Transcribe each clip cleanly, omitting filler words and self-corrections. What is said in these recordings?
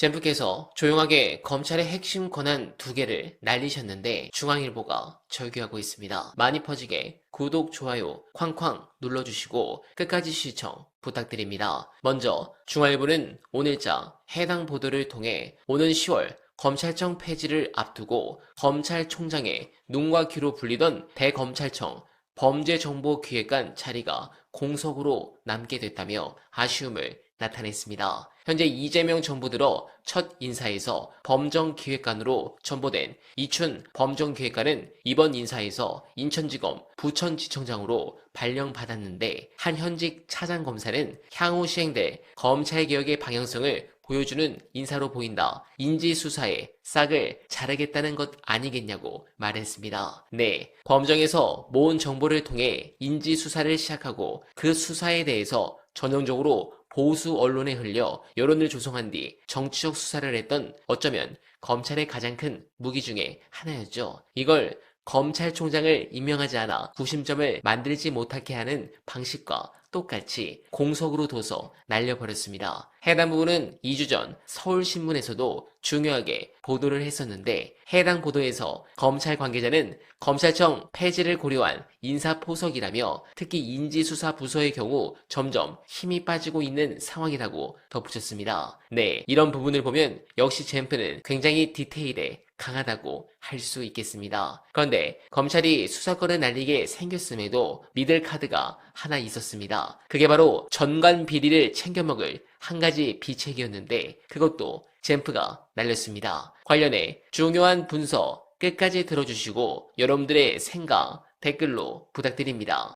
젠프께서 조용하게 검찰의 핵심 권한 2개를 날리셨는데 중앙일보가 절규하고 있습니다. 많이 퍼지게 구독, 좋아요 쾅쾅 눌러주시고 끝까지 시청 부탁드립니다. 먼저 중앙일보는 오늘자 해당 보도를 통해 오는 10월 검찰청 폐지를 앞두고 검찰총장의 눈과 귀로 불리던 대검찰청 범죄정보기획관 자리가 공석으로 남게 됐다며 아쉬움을 나타냈습니다. 현재 이재명 정부 들어 첫 인사에서 범정기획관으로 전보된 이춘 범정기획관은 이번 인사에서 인천지검 부천지청장으로 발령받았는데 한 현직 차장검사는 향후 시행될 검찰개혁의 방향성을 보여주는 인사로 보인다. 인지수사에 싹을 자르겠다는 것 아니겠냐고 말했습니다. 네, 범정에서 모은 정보를 통해 인지수사를 시작하고 그 수사에 대해서 전형적으로 보수 언론에 흘려 여론을 조성한 뒤 정치적 수사를 했던 어쩌면 검찰의 가장 큰 무기 중에 하나였죠. 이걸 검찰총장을 임명하지 않아 구심점을 만들지 못하게 하는 방식과 똑같이 공석으로 둬서 날려버렸습니다. 해당 부분은 2주 전 서울신문에서도 중요하게 보도를 했었는데 해당 보도에서 검찰 관계자는 검찰청 폐지를 고려한 인사포석이라며 특히 인지수사 부서의 경우 점점 힘이 빠지고 있는 상황이라고 덧붙였습니다. 네, 이런 부분을 보면 역시 젠프는 굉장히 디테일에 강하다고 할 수 있겠습니다. 그런데 검찰이 수사권을 날리게 생겼음에도 믿을 카드가 하나 있었습니다. 그게 바로 전관 비리를 챙겨먹을 한 가지 비책이었는데 그것도 젠프가 날렸습니다. 관련해 중요한 분서 끝까지 들어주시고 여러분들의 생각 댓글로 부탁드립니다.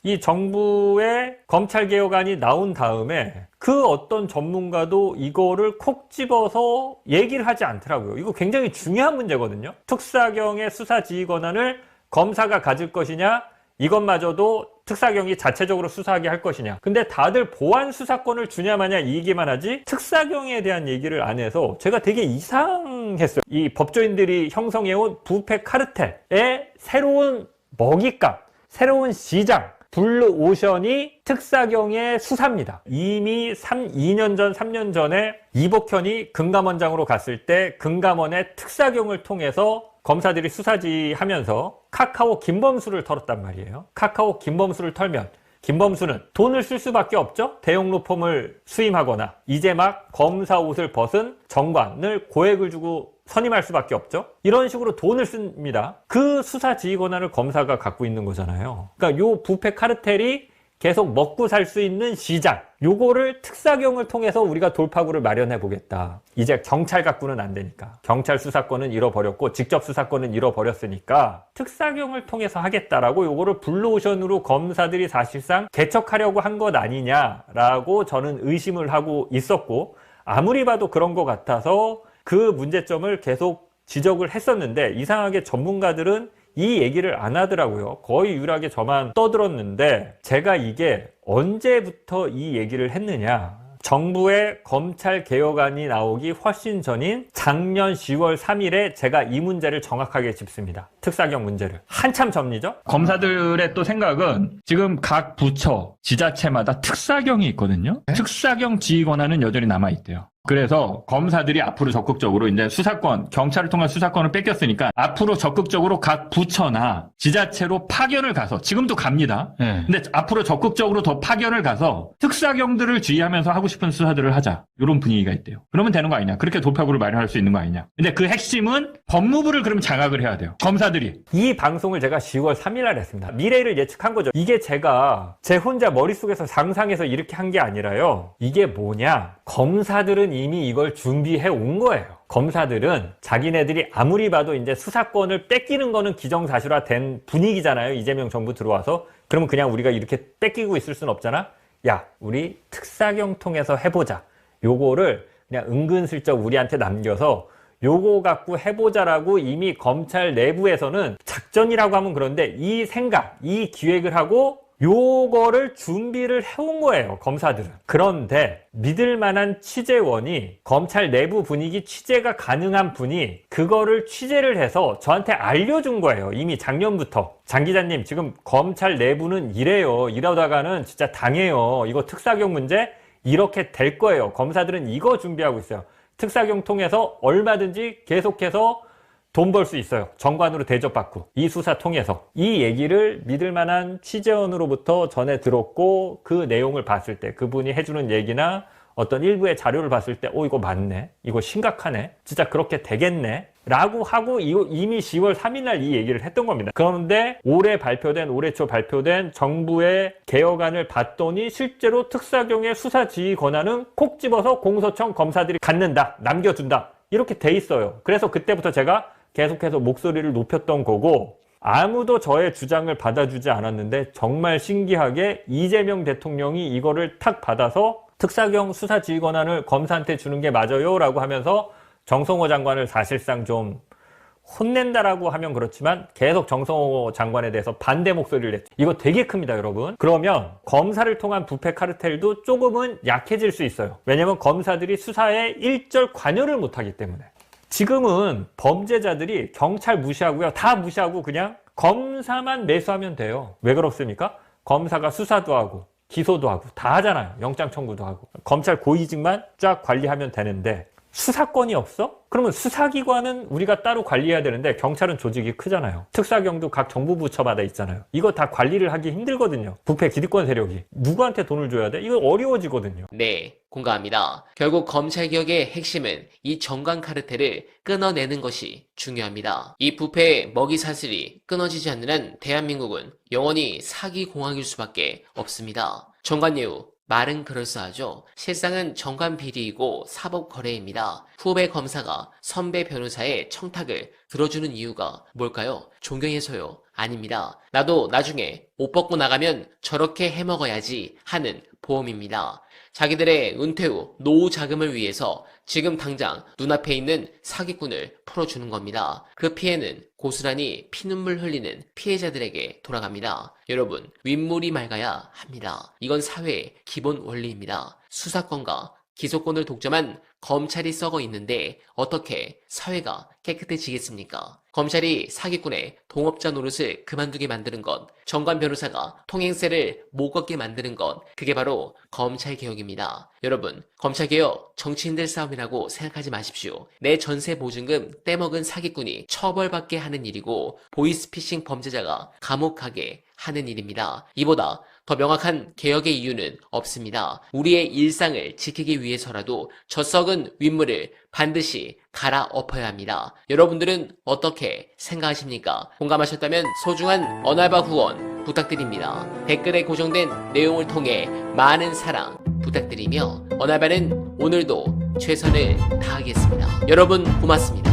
이 정부의 검찰개혁안이 나온 다음에 그 어떤 전문가도 이거를 콕 집어서 얘기를 하지 않더라고요. 이거 굉장히 중요한 문제거든요. 특사경의 수사지휘 권한을 검사가 가질 것이냐, 이것마저도 특사경이 자체적으로 수사하게 할 것이냐. 근데 다들 보안 수사권을 주냐 마냐 이 얘기만 하지 특사경에 대한 얘기를 안 해서 제가 되게 이상했어요. 이 법조인들이 형성해온 부패 카르텔의 새로운 먹잇감, 새로운 시장, 블루오션이 특사경의 수사입니다. 이미 2년 전, 3년 전에 이복현이 금감원장으로 갔을 때 금감원의 특사경을 통해서 검사들이 수사지하면서 카카오 김범수를 털었단 말이에요. 카카오 김범수를 털면 김범수는 돈을 쓸 수밖에 없죠. 대형 로펌을 수임하거나 이제 막 검사 옷을 벗은 정관을 고액을 주고 선임할 수밖에 없죠. 이런 식으로 돈을 씁니다. 그 수사 지휘 권한을 검사가 갖고 있는 거잖아요. 그러니까 요 부패 카르텔이 계속 먹고 살 수 있는 시장, 요거를 특사경을 통해서 우리가 돌파구를 마련해 보겠다. 이제 경찰 갖고는 안 되니까. 경찰 수사권은 잃어버렸고 직접 수사권은 잃어버렸으니까 특사경을 통해서 하겠다라고 요거를 블루오션으로 검사들이 사실상 개척하려고 한 것 아니냐라고 저는 의심을 하고 있었고, 아무리 봐도 그런 것 같아서 그 문제점을 계속 지적을 했었는데 이상하게 전문가들은 이 얘기를 안 하더라고요. 거의 유일하게 저만 떠들었는데 제가 이게 언제부터 이 얘기를 했느냐. 정부의 검찰개혁안이 나오기 훨씬 전인 작년 10월 3일에 제가 이 문제를 정확하게 짚습니다. 특사경 문제를. 한참 전이죠. 검사들의 또 생각은 지금 각 부처, 지자체마다 특사경이 있거든요. 특사경 지휘 권한은 여전히 남아있대요. 그래서 검사들이 앞으로 적극적으로 이제 수사권, 경찰을 통한 수사권을 뺏겼으니까 앞으로 적극적으로 각 부처나 지자체로 파견을 가서, 지금도 갑니다. 근데 앞으로 적극적으로 더 파견을 가서 특사경들을 지휘하면서 하고 싶은 수사들을 하자. 이런 분위기가 있대요. 그러면 되는 거 아니냐. 그렇게 돌파구를 마련할 수 있는 거 아니냐. 근데 그 핵심은 법무부를 그럼 장악을 해야 돼요. 검사들이. 이 방송을 제가 10월 3일 날 했습니다. 미래를 예측한 거죠. 이게 제가 제 혼자 머릿속에서 상상해서 이렇게 한 게 아니라요. 이게 뭐냐. 검사들은 이미 이걸 준비해 온 거예요. 검사들은 자기네들이 아무리 봐도 이제 수사권을 뺏기는 거는 기정사실화된 분위기잖아요. 이재명 정부 들어와서. 그러면 그냥 우리가 이렇게 뺏기고 있을 순 없잖아. 야, 우리 특사경 통해서 해보자. 요거를 그냥 은근슬쩍 우리한테 남겨서 요거 갖고 해보자라고 이미 검찰 내부에서는 작전이라고 하면 그런데 이 생각, 이 기획을 하고 요거를 준비를 해온 거예요, 검사들은. 그런데 믿을 만한 취재원이, 검찰 내부 분위기 취재가 가능한 분이 그거를 취재를 해서 저한테 알려준 거예요. 이미 작년부터. 장 기자님, 지금 검찰 내부는 이래요. 이러다가는 진짜 당해요. 이거 특사경 문제 이렇게 될 거예요. 검사들은 이거 준비하고 있어요. 특사경 통해서 얼마든지 계속해서 돈 벌 수 있어요. 정관으로 대접받고 이 수사 통해서. 이 얘기를 믿을 만한 취재원으로부터 전해 들었고 그 내용을 봤을 때 그분이 해주는 얘기나 어떤 일부의 자료를 봤을 때 이거 맞네, 이거 심각하네, 진짜 그렇게 되겠네 라고 하고 이미 10월 3일 날 이 얘기를 했던 겁니다. 그런데 올해 초 발표된 정부의 개혁안을 봤더니 실제로 특사경의 수사 지휘 권한은 콕 집어서 공소청 검사들이 갖는다, 남겨준다 이렇게 돼 있어요. 그래서 그때부터 제가 계속해서 목소리를 높였던 거고, 아무도 저의 주장을 받아주지 않았는데 정말 신기하게 이재명 대통령이 이거를 탁 받아서 특사경 수사 지휘 권한을 검사한테 주는 게 맞아요 라고 하면서 정성호 장관을 사실상 좀 혼낸다라고 하면 그렇지만 계속 정성호 장관에 대해서 반대 목소리를 냈죠. 이거 되게 큽니다, 여러분. 그러면 검사를 통한 부패 카르텔도 조금은 약해질 수 있어요. 왜냐면 검사들이 수사에 일절 관여를 못하기 때문에. 지금은 범죄자들이 경찰 무시하고요, 다 무시하고 그냥 검사만 매수하면 돼요. 왜 그렇습니까? 검사가 수사도 하고 기소도 하고 다 하잖아요. 영장 청구도 하고. 검찰 고위직만 쫙 관리하면 되는데 수사권이 없어? 그러면 수사기관은 우리가 따로 관리해야 되는데 경찰은 조직이 크잖아요. 특사경도 각 정부 부처마다 있잖아요. 이거 다 관리를 하기 힘들거든요. 부패 기득권 세력이. 누구한테 돈을 줘야 돼? 이거 어려워지거든요. 네, 공감합니다. 결국 검찰개혁의 핵심은 이 정관 카르텔을 끊어내는 것이 중요합니다. 이 부패의 먹이 사슬이 끊어지지 않는 한 대한민국은 영원히 사기공학일 수밖에 없습니다. 정관예우, 말은 그럴싸하죠. 실상은 정관 비리이고 사법 거래입니다. 후배 검사가 선배 변호사의 청탁을 들어주는 이유가 뭘까요? 존경해서요? 아닙니다. 나도 나중에 옷 벗고 나가면 저렇게 해먹어야지 하는 보험입니다. 자기들의 은퇴 후 노후 자금을 위해서 지금 당장 눈앞에 있는 사기꾼을 풀어주는 겁니다. 그 피해는 고스란히 피눈물 흘리는 피해자들에게 돌아갑니다. 여러분, 윗물이 맑아야 합니다. 이건 사회의 기본 원리입니다. 수사권과 기소권을 독점한 검찰이 썩어 있는데 어떻게 사회가 깨끗해지겠습니까? 검찰이 사기꾼의 동업자 노릇을 그만두게 만드는 것, 정관 변호사가 통행세를 못 걷게 만드는 것, 그게 바로 검찰개혁입니다. 여러분, 검찰개혁 정치인들 싸움이라고 생각하지 마십시오. 내 전세 보증금 떼먹은 사기꾼이 처벌받게 하는 일이고 보이스피싱 범죄자가 감옥 가게 하는 일입니다. 이보다 더 명확한 개혁의 이유는 없습니다. 우리의 일상을 지키기 위해서라도 저 썩은 윗물을 반드시 갈아엎어야 합니다. 여러분들은 어떻게 생각하십니까? 공감하셨다면 소중한 언알바 후원 부탁드립니다. 댓글에 고정된 내용을 통해 많은 사랑 부탁드리며 언알바는 오늘도 최선을 다하겠습니다. 여러분 고맙습니다.